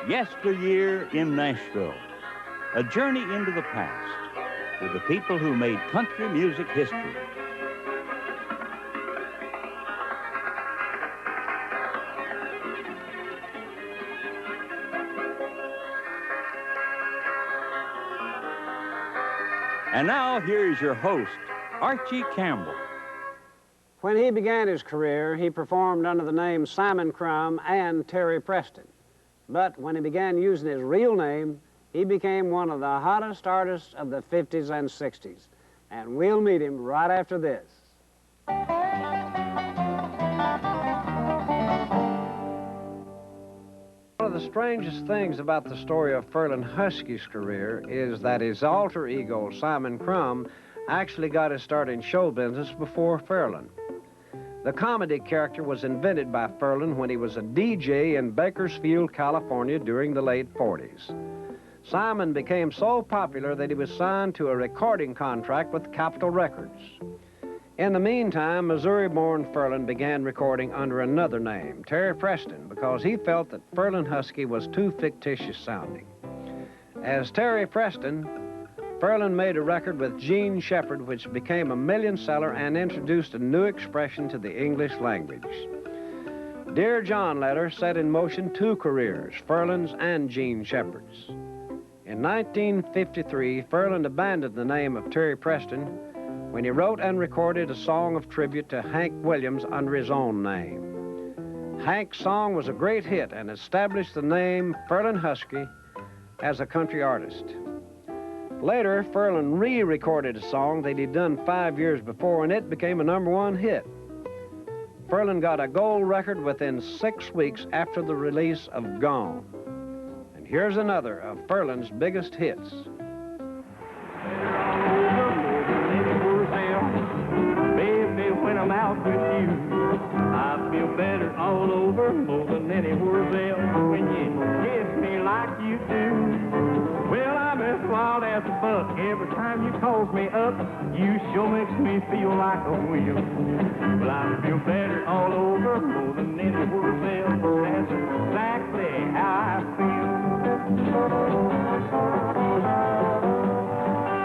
Yesteryear in Nashville, a journey into the past with the people who made country music history. And now, here's your host, Archie Campbell. When he began his career, he performed under the names Simon Crum and Terry Preston. But when he began using his real name, he became one of the hottest artists of the 50s and 60s. And we'll meet him right after this. One of the strangest things about the story of Ferlin Husky's career is that his alter ego, Simon Crum, actually got his start in show business before Ferlin. The comedy character was invented by Ferlin when he was a DJ in Bakersfield, California during the late 40s. Simon became so popular that he was signed to a recording contract with Capitol Records. In the meantime, Missouri-born Ferlin began recording under another name, Terry Preston, because he felt that Ferlin Husky was too fictitious sounding. As Terry Preston, Ferlin made a record with Gene Shepard, which became a million seller and introduced a new expression to the English language. Dear John letter set in motion two careers, Ferlin's and Gene Shepard's. In 1953, Ferlin abandoned the name of Terry Preston when he wrote and recorded a song of tribute to Hank Williams under his own name. Hank's song was a great hit and established the name Ferlin Husky as a country artist. Later, Ferlin re-recorded a song that he'd done 5 years before, and it became a #1 hit. Ferlin got a gold record within 6 weeks after the release of Gone. And here's another of Ferlin's biggest hits. Baby, when I'm out with you, I feel better all over more than anywhere else when you kiss me like you do. Well, I'm as wild as a buck. Every time you call me up, you sure makes me feel like a wheel. Well, I feel better all over more than anywhere else. That's exactly how I feel.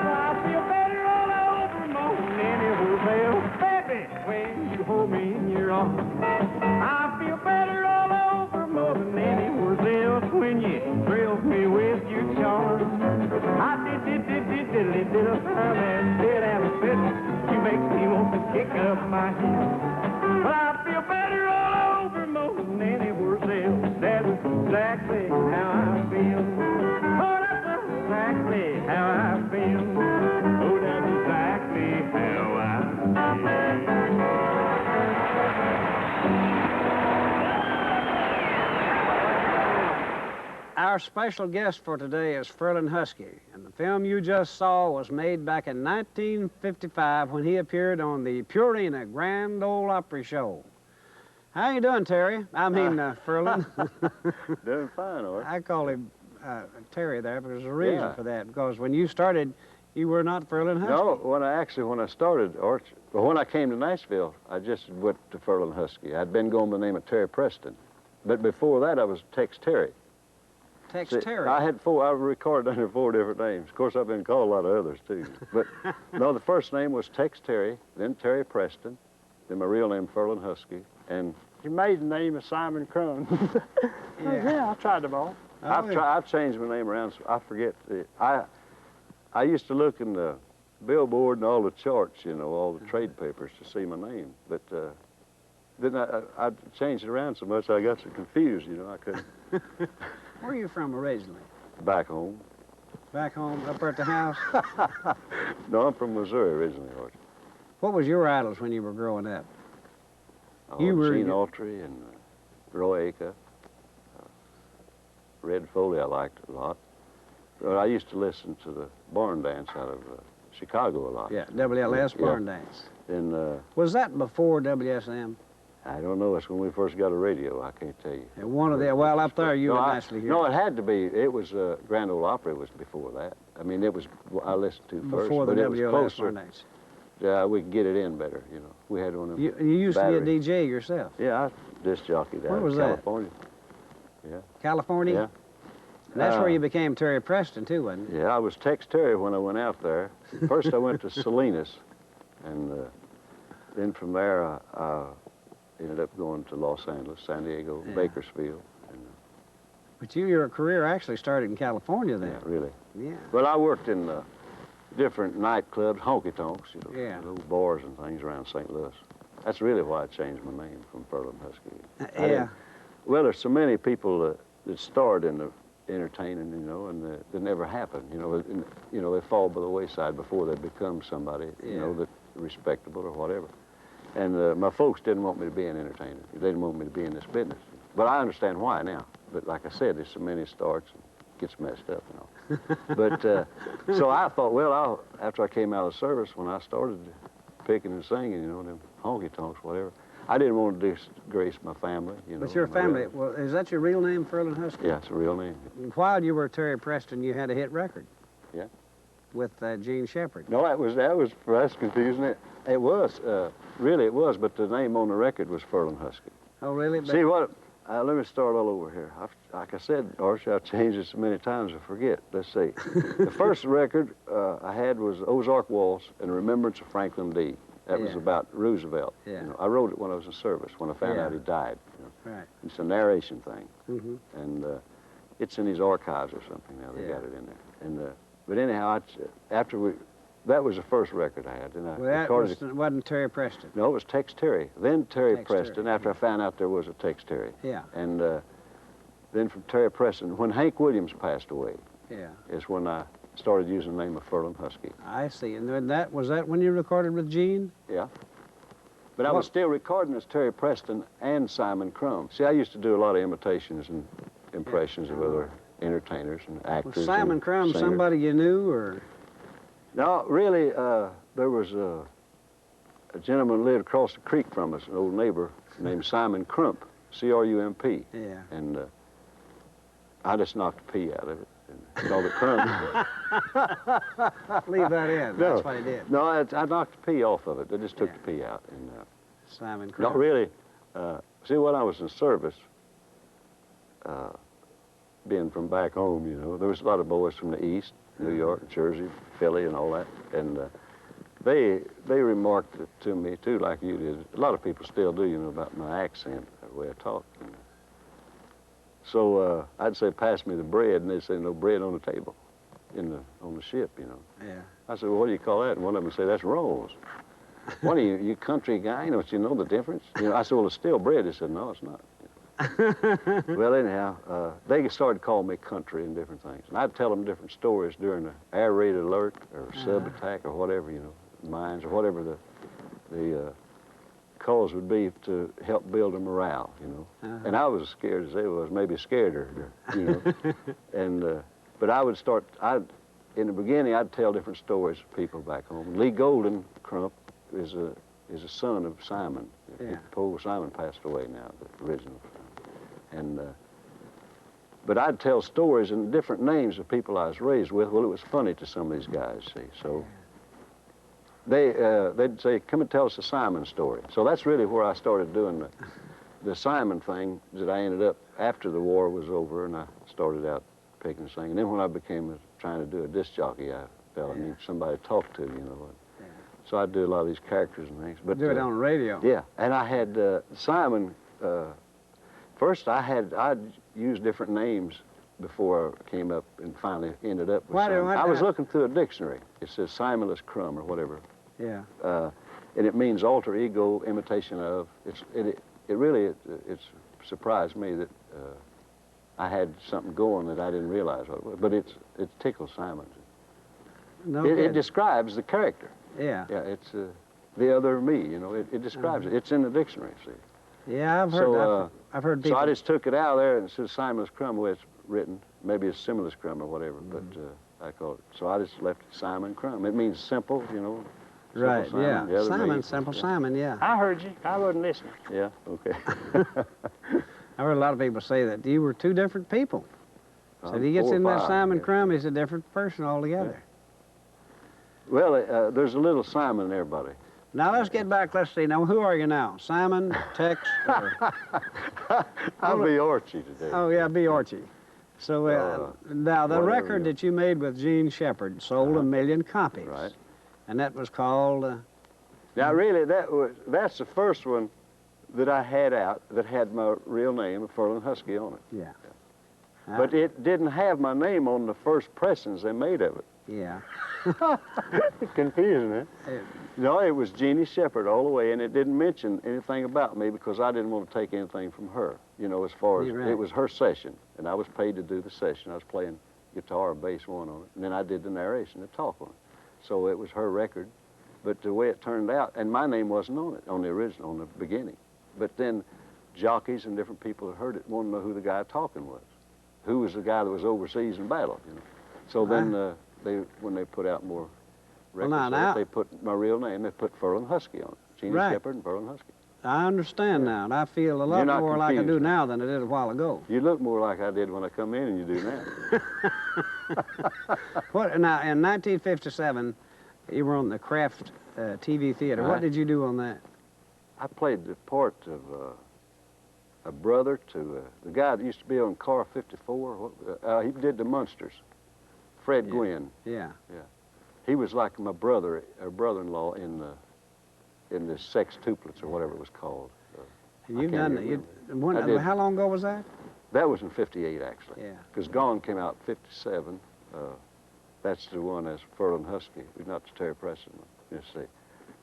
I feel better all over more than anywhere else. Baby, when you hold me in your arms, I feel better all over more than anywhere else when you thrill me with your charm. I did a time and did have a fit. You make me want to kick up my heels. But I feel better all over more than anywhere else. That's exactly how I feel. Oh, that's exactly how I feel. Oh, that's exactly how I feel. Our special guest for today is Ferlin Husky, and the film you just saw was made back in 1955 when he appeared on the Purina Grand Ole Opry Show. How you doing, Terry? I mean, Ferlin. Doing fine, Art. I call him Terry there, but there's a reason for that, because when you started, you were not Ferlin Husky. No, when I started, Art, well, when I came to Nashville, I just went to Ferlin Husky. I'd been going by the name of Terry Preston, but before that, I was Tex Terry. Tex Terry. I recorded under 4 different names. Of course, I've been called a lot of others, too. But, no, the first name was Tex Terry, then Terry Preston, then my real name, Ferlin Husky, and... Your maiden name is Simon Crum. Yeah, I tried them all. I've changed my name around, so I forget. I used to look in the billboard and all the charts, you know, all the trade papers to see my name. But then I changed it around so much I got so confused, you know, I couldn't. Where are you from originally? Back home. Back home, up there at the house? No, I'm from Missouri originally, Art. What was your idols when you were growing up? Gene Autry and Roy Acuff. Red Foley I liked a lot. I used to listen to the barn dance out of Chicago a lot. Yeah, WLS barn dance. And, was that before WSM? I don't know. It's when we first got a radio. I can't tell you. And one of the, well, up there you would nicely hear. No, it had to be. It was Grand Ole Opry was before that. I mean, it was, I listened to first. Before the but WLS barn dance. Yeah, we could get it in better, you know. We had one of them. You used to be a DJ yourself. Yeah, I disc jockeyed out Where was in California. That? Yeah. California? And that's where you became Terry Preston, too, wasn't it? Yeah, I was Tex Terry when I went out there. First I went to Salinas, and then from there I ended up going to Los Angeles, San Diego, Bakersfield. And, But your career actually started in California then. yeah, really. Yeah. Well, I worked in different nightclubs, honky-tonks, you know, Yeah. little bars and things around St. Louis. That's really why I changed my name from Ferlin Husky. Yeah. Well, there's so many people that start in the entertaining, you know, and that never happen. You know, they fall by the wayside before they become somebody, you know, that respectable or whatever. And my folks didn't want me to be an entertainer. They didn't want me to be in this business. But I understand why now. But like I said, there's so many starts and gets messed up and all. But so I thought, well, after I came out of service, when I started picking and singing, you know, them honky-tonks, whatever, I didn't want to disgrace my family, you know. But your family, well, is that your real name, Ferlin Husky? Yeah, it's a real name. While you were Terry Preston, you had a hit record. Yeah. With Gene Shepard. No, that's confusing. It was, really it was, but the name on the record was Ferlin Husky. Oh, really? See what, let me start all over here. Like I said, Archie, I've changed it so many times I forget. Let's see. The first record I had was Ozark Waltz in Remembrance of Franklin D. That was about Roosevelt. Yeah. You know, I wrote it when I was in service, when I found out he died. You know. Right. It's a narration thing. Mm-hmm. And it's in his archives or something now. They got it in there. And but anyhow, that was the first record I had. And I recorded that wasn't Terry Preston. No, it was Tex Terry. Then Terry Tex Preston, Terry. after I found out there was a Tex Terry. Yeah. And then from Terry Preston, when Hank Williams passed away, Yeah. is when I started using the name of Ferlin Husky. I see. And then was that when you recorded with Gene? Yeah. But I was still recording as Terry Preston and Simon Crum. See, I used to do a lot of imitations and impressions of other entertainers and actors. Was Simon and Crum singers. somebody you knew, or? No, really, there was a gentleman lived across the creek from us, an old neighbor named Simon Crump, C-R-U-M-P. Yeah. And I just knocked the P out of it and called it Crump. Leave that in. No. That's what he did. No, I knocked the P off of it. I just took the P out. And Simon Crum. not really. See, when I was in service, being from back home, you know, there was a lot of boys from the East, New York, Jersey, Philly, and all that. And they remarked it to me, too, like you did. A lot of people still do, you know, about my accent, the way I talk. So I'd say, pass me the bread, and they'd say, no bread on the table on the ship, you know. Yeah. I said, well, what do you call that? And one of them said, that's rolls. What are you country guy? Don't you know the difference? You know, I said, well, it's still bread. They said, no, it's not. Well, anyhow, they started calling me country and different things. And I'd tell them different stories during the air raid alert or sub-attack or whatever, you know, mines or whatever the cause would be to help build a morale, you know. And I was as scared as they was, maybe scareder, you know. And, but I would start, in the beginning, I'd tell different stories to people back home. Lee Golden Crump is a son of Simon. Yeah. Poor Simon passed away now, the original. And but I'd tell stories and different names of people I was raised with. Well, it was funny to some of these guys, see. So they'd say, come and tell us a Simon story. So that's really where I started doing the Simon thing that I ended up, after the war was over, and I started out picking and singing. And then when I became trying to do a disc jockey, I felt I needed somebody to talk to, you know. So I'd do a lot of these characters and things. But Do it on the radio. yeah, and I had Simon. First, I'd used different names before I came up and finally ended up with Simon. I was looking through a dictionary. It says Simonless Crum or whatever. Yeah. And it means alter ego, imitation of. It really surprised me that I had something going that I didn't realize what it was. But it tickles Simon. No It describes the character. Yeah. Yeah, it's the other me, you know. It describes it. It's in the dictionary, see. Yeah, I've heard. I've heard people. So I just took it out of there and it says Simonless Crum, the way it's written. Maybe it's Simulus Crum or whatever, but I call it. So I just left it Simon Crum. It means simple, you know. Right. Simple Yeah. the other Simon, means- simple yeah. Simon. Yeah. I heard you. I wasn't listening. Yeah. Okay. I've heard a lot of people say that you were two different people. So if he gets 4 or in that 5, Simon yeah. Crum, he's a different person altogether. Well, there's a little Simon in everybody. Now let's get back. Let's see. Now who are you now? Simon, Tex, or... I'll be Archie today. Oh yeah, be Archie. So now the whatever, record yeah. that you made with Gene Shepard sold 1 million copies. Right. And that was called... Now, really, that's the first one that I had out that had my real name, Ferlin Husky, on it. Yeah. But it didn't have my name on the first pressings they made of it. Yeah. Confusing, huh? No, it was Jeannie Shepard all the way, and it didn't mention anything about me because I didn't want to take anything from her, you know, as far as You're it right. was her session, and I was paid to do the session. I was playing guitar and bass one on it, and then I did the narration, the talk on it. So it was her record, but the way it turned out, and my name wasn't on it, on the original, on the beginning. But then jockeys and different people that heard it wanted to know who the guy talking was, who was the guy that was overseas in battle, you know. So then when they put out more records, they put my real name. They put Ferlin Husky on it. Jeannie Shepard and Ferlin Husky. I understand now, and I feel a lot more like I do now than I did a while ago. You look more like I did when I come in than you do now. Now, in 1957, you were on the Kraft TV Theater. What did you do on that? I played the part of a brother to the guy that used to be on Car 54. He did the Munsters. Fred Gwynn. Yeah. Yeah. He was like my brother, or brother-in-law in the Sextuplets or whatever it was called. You've done that. How long ago was that? That was in '58, actually. Yeah. Because Gone came out in '57. That's the one as Ferlin Husky, not the Terry Preston one, you see.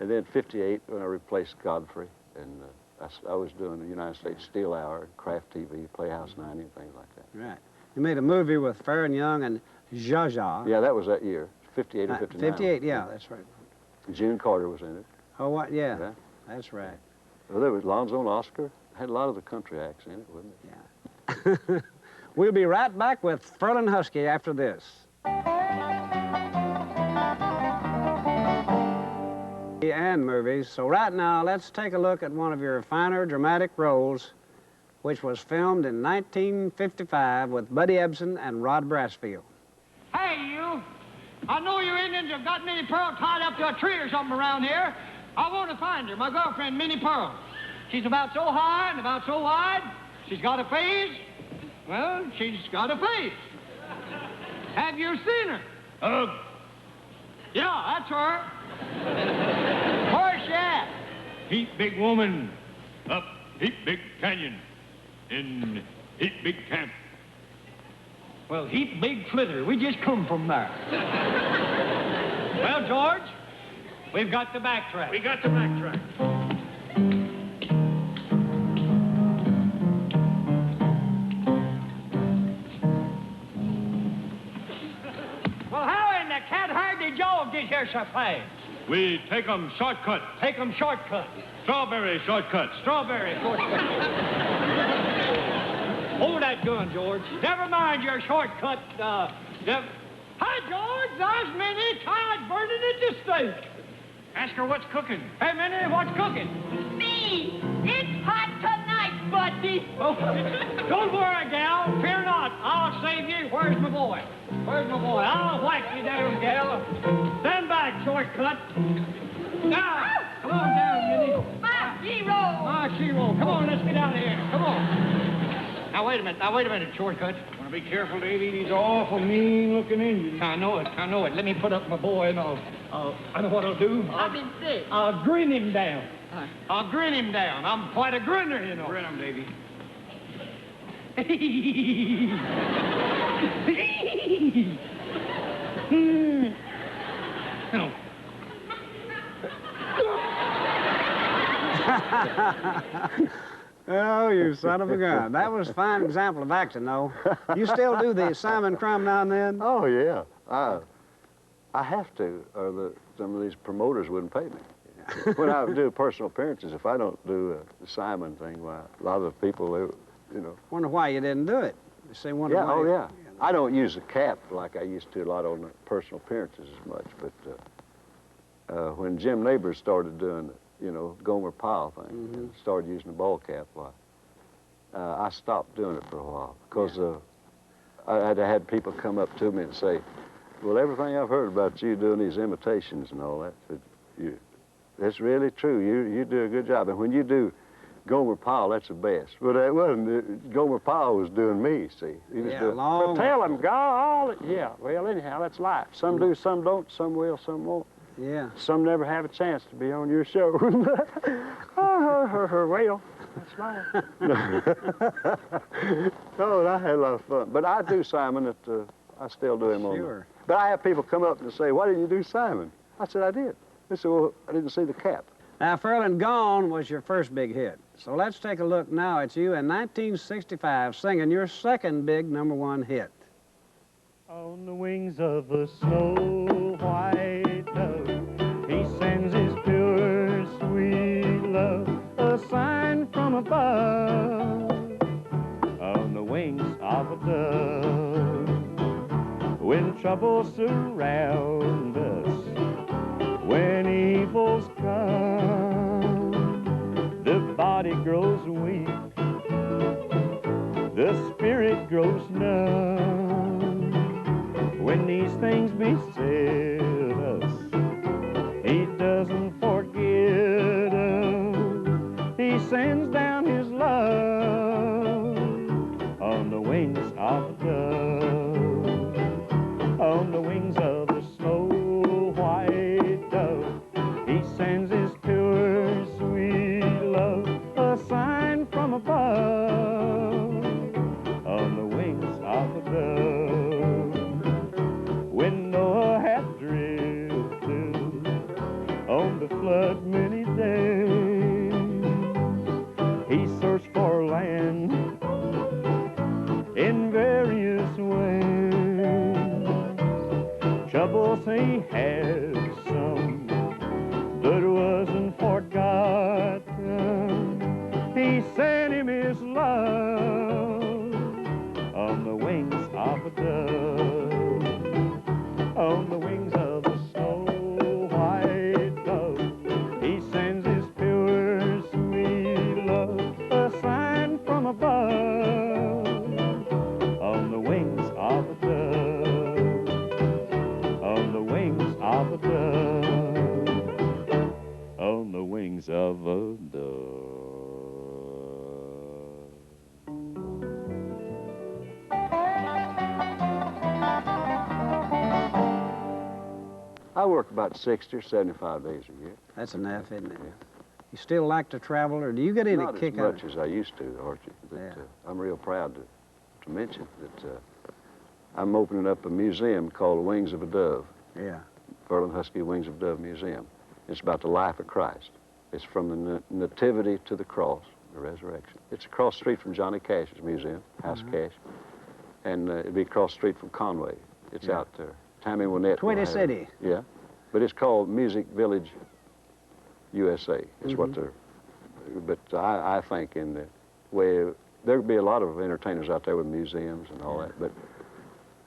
And then '58, when I replaced Godfrey, and I was doing the United States Steel Hour, Kraft TV, Playhouse 90, and things like that. Right. You made a movie with Farron Young and Zsa Zsa. Yeah, that was that year, '58 or '59. 58, yeah, that's right. June Carter was in it. Oh, what? Yeah, that's right. Well, there was Lonzo and Oscar. Had a lot of the country acts in it, wasn't it? Yeah. We'll be right back with Ferlin Husky after this. And movies. So right now, let's take a look at one of your finer dramatic roles, which was filmed in 1955 with Buddy Ebsen and Rod Brasfield. Hey, you! I know you Indians have got Minnie Pearl tied up to a tree or something around here. I want to find her, my girlfriend, Minnie Pearl. She's about so high and about so wide. She's got a face. Well, she's got a face. Have you seen her? Yeah, that's her. Where's she at? Heap big woman, up heap big canyon, in heap big camp. Well, heap big flither. We just come from there. Well, George, we've got to backtrack. We got to backtrack. Well, how in the cat herd did y'all get here so fast? We take 'em shortcut. Take 'em shortcut. Strawberry shortcut. Strawberry shortcut. Hold that gun, George. Never mind your shortcut. Hi, George. There's Minnie tied, burning at the stake. Ask her what's cooking. Hey, Minnie, what's cooking? Me! It's hot tonight, buddy! Oh, don't worry, gal. Fear not. I'll save you. Where's my boy? Where's my boy? I'll whack you down, gal. Stand back, shortcut. Now, come on down, Minnie. My hero! Ah, she-roll. Come on, let's get out of here. Come on. Now, wait a minute, shortcut. Want to be careful, Davy. These awful mean-looking Indians. I know it. Let me put up my boy and I know what I'll do. I've been sick. I'll grin him down. I'll grin him down. I'm quite a grinner, you know. Grin 'em, Davy. No. Oh, you son of a gun. That was a fine example of acting, though. You still do the Simon Crum now and then? Oh, yeah. I have to, or some of these promoters wouldn't pay me. When I do personal appearances, if I don't do the Simon thing, why, a lot of the people, they, you know. Wonder why you didn't do it. You say wonder Yeah, why. oh, yeah. I don't use the cap like I used to a lot on the personal appearances as much, but when Jim Neighbors started doing the, you know, Gomer Pyle thing, and started using the ball cap, I stopped doing it for a while because I had people come up to me and say, well, everything I've heard about you doing these imitations and all that, that's really true. You do a good job. And when you do Gomer Powell, that's the best. But that wasn't, Gomer Powell was doing me, see. He was doing, long. Tell them, God, yeah. Well, anyhow, that's life. Some do, some don't, some will, some won't. Yeah. Some never have a chance to be on your show. Well, that's life. Oh, I had a lot of fun. But I do Simon, I still do him on Sure. But I have people come up and say, why didn't you do Simon? I said, I did. They said, well, I didn't see the cap. Now, Ferlin, Gone was your first big hit. So let's take a look now at you in 1965 singing your second big #1 hit. On the wings of a snow-white dove, he sends his pure, sweet love, a sign from above. On the wings of a dove, when troubles surround us, when evils come, the body grows weak, the spirit grows numb. When these things beset us, he doesn't forget us. He sends down his love on the wings of a dove, on the wings of a snow-white dove. He sends his pure, sweet love, a sign from above, on the wings of a dove. When Noah had drifted on the flood many days, he searched for land in various ways. Troubles he had some, but wasn't forgotten. He sent him his love on the wings of a dove, on the wings of a snow-white dove. He sends his pure, sweet love, a sign from above, on the wings of a dove, on the wings of a dove, on the wings of a dove. I work about 60 or 75 days a year. That's enough, isn't it? You still like to travel, or do you get any Not kick as out much of it? as I used to, Archie. But, Yeah. I'm real proud to mention that I'm opening up a museum called Wings of a Dove, Yeah. Ferlin Husky Wings of Dove Museum. It's about the life of Christ. It's from the nativity to the cross, the resurrection. It's across the street from Johnny Cash's museum, House Cash, and it'd be across the street from Conway. It's out there. Tammy Wynette. will Twitty have it. City. Yeah, but it's called Music Village USA. It's what they're. But I think in the way there'd be a lot of entertainers out there with museums and all that. But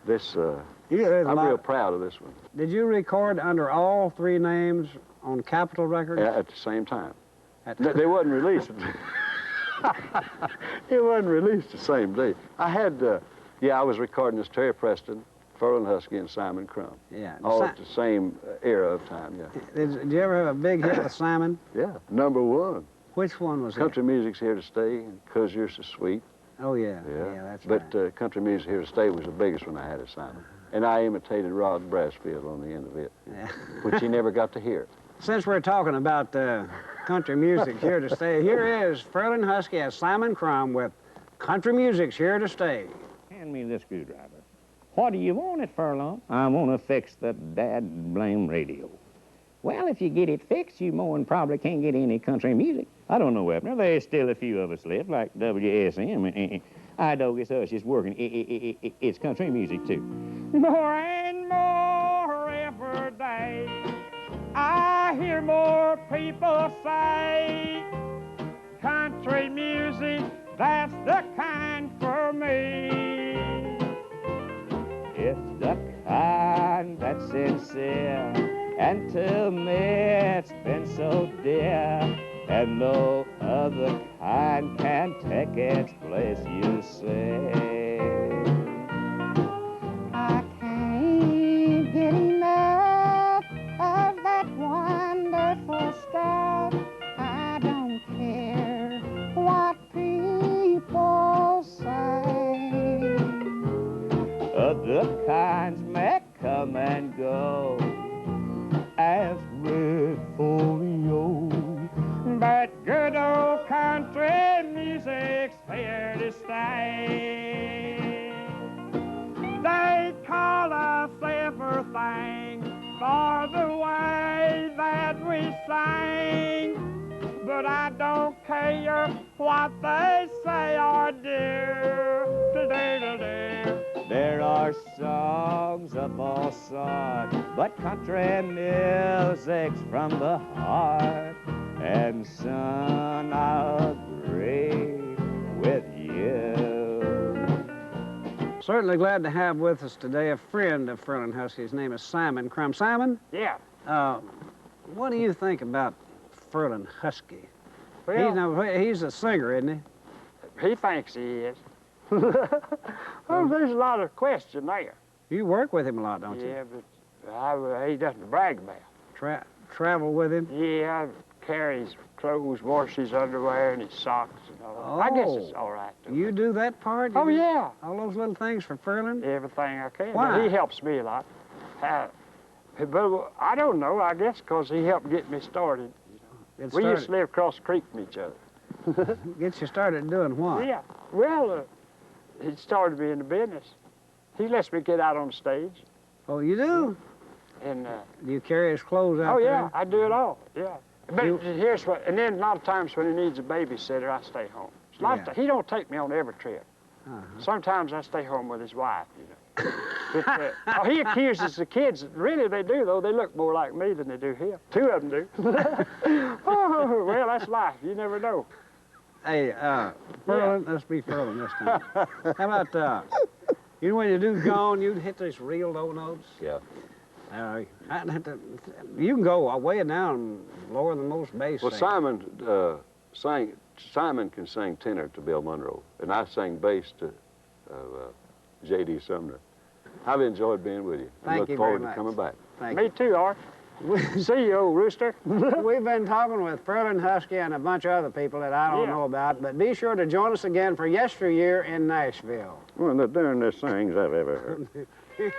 this, I'm real proud of this one. Did you record under all three names on Capitol Records? At the same time. At They wasn't released. It wasn't released the same day. I had, I was recording as Terry Preston, Ferlin Husky, and Simon Crum. Yeah. All at the same era of time, yeah. Did you ever have a big hit with Simon? Yeah, #1. Which one was Country Music's Here to Stay, and 'Cause You're So Sweet. it? Oh, yeah. Yeah, Yeah, that's but right. Country Music Here to Stay was the biggest one I had at Simon. And I imitated Rod Brassfield on the end of it, Yeah. which he never got to hear. Since we're talking about country music here to stay, here is Ferlin Husky as Simon Crum with Country Music's Here to Stay. Hand me this screwdriver. What do you want it, Ferlin? I want to fix the dad-blame radio. Well, if you get it fixed, you more than probably can't get any country music. I don't know, Ebner. There's still a few of us left, like WSM. I don't guess us is working. It's country music, too. More and more every day, I hear more people say, country music, that's the kind for me. It's the kind that's sincere, and to me it's been so dear, and no other kind can take its place, you say. I can't get enough of that wonderful stuff. I don't care The kinds may come and go as red folio, but good old country music's here to stay. They call us everything for the way that we sing, but I don't care what they say or do. There are songs of all sorts, but country music's from the heart. And son, I'll agree with you. Certainly glad to have with us today a friend of Ferlin Husky. His name is Simon Crum. Simon? Yeah. What do you think about Ferlin Husky? Well, He's a singer, isn't he thinks he is. Oh, there's a lot of question there. he? You work with him a lot, don't you? Yeah, but he doesn't brag about. Travel with him? Yeah, carry his clothes, wash his underwear and his socks and all. I guess it's all right. You do that part? You Oh, do yeah. All those little things for Ferlin? Everything I can. Why? But he helps me a lot. But I don't know, I guess because he helped get me started. We used to live across the creek from each other. Get you started doing what? Yeah. Well, he started me in the business. He lets me get out on stage. Oh, you do? And Do you carry his clothes out oh, there? yeah, I do it all, yeah. But here's what, and then a lot of times when he needs a babysitter, I stay home. He don't take me on every trip. Sometimes I stay home with his wife, you know. But, he accuses the kids. Really, they do, though. They look more like me than they do him. Two of them do. Oh, well, that's life. You never know. Hey, Ferlin, let's be Ferlin this time. How about, you know when you do gone, you hit these real low notes? Yeah. You can go way down lower than most bass Well, singers. Simon can sing tenor to Bill Monroe, and I sang bass to J.D. Sumner. I've enjoyed being with you. I look forward to coming back. Me too, Art. See you, old rooster. We've been talking with Ferlin Husky and a bunch of other people that I don't know about, but be sure to join us again for Yesteryear in Nashville. One of the darndest things I've ever heard.